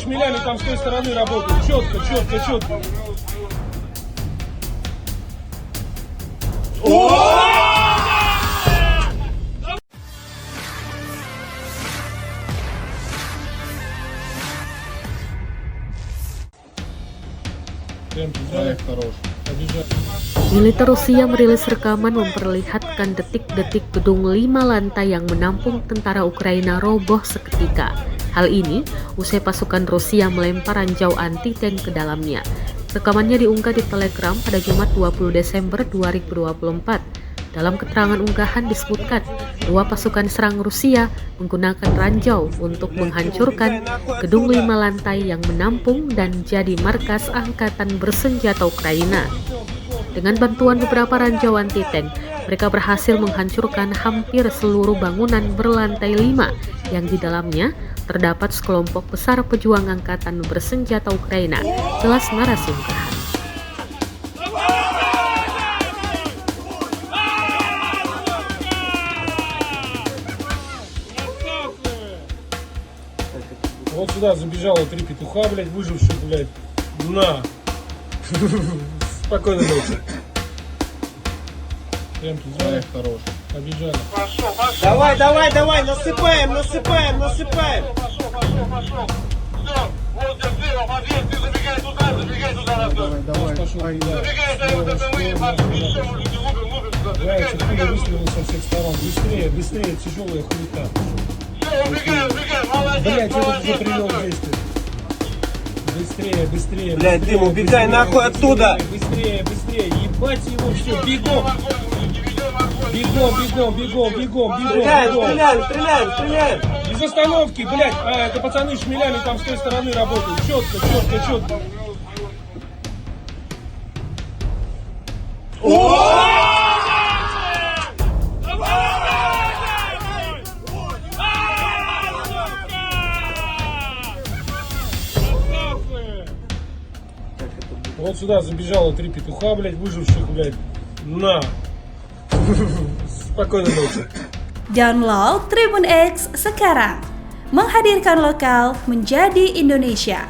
шмелями там с той стороны работают. Четко, четко, четко. Прям туда, хорош. Побежали. Militer Rusia merilis rekaman memperlihatkan detik-detik gedung 5 lantai yang menampung tentara Ukraina roboh seketika. Hal ini usai pasukan Rusia melempar ranjau anti-tank ke dalamnya. Rekamannya diunggah di Telegram pada Jumat 20 Desember 2024. Dalam keterangan unggahan disebutkan, 2 pasukan serang Rusia menggunakan ranjau untuk menghancurkan gedung 5 lantai yang menampung dan jadi markas angkatan bersenjata Ukraina. Dengan bantuan beberapa ranjau anti-tank, mereka berhasil menghancurkan hampir seluruh bangunan berlantai 5 yang di dalamnya terdapat sekelompok besar pejuang angkatan bersenjata Ukraina, jelas narasi unggahan. Вот сюда забежало 3 петуха, блядь, выживших, блядь. На. Спокойной ночи. Прям туда, хорош. Побежали. Давай, давай, давай, насыпаем, насыпаем, насыпаем. Пошел. Все, вот слева, подъезд, ты забегай туда. Давай, пошел туда. Забегай, вот это мы, еще люди лупим туда. Блядь, Забегай, чё-то выстрелил со всех сторон. Быстрее, быстрее, тяжелая хуета. Все, убегай, молодец, Блядь, что ты молодец. привел действие? Быстрее, быстрее. Блядь, быстрее, Дим, убегай быстрее, нахуй оттуда. Быстрее, быстрее. Ебать его все. Бегом. Бегом. Стреляем. Без остановки, блядь. Это пацаны шмелями там с той стороны работают. Четко. Вот сюда забежало 3 петуха, блядь, выживших, блядь. На. Spokojной nocи. Download Tribun X sekarang, menghadirkan lokal menjadi Indonesia.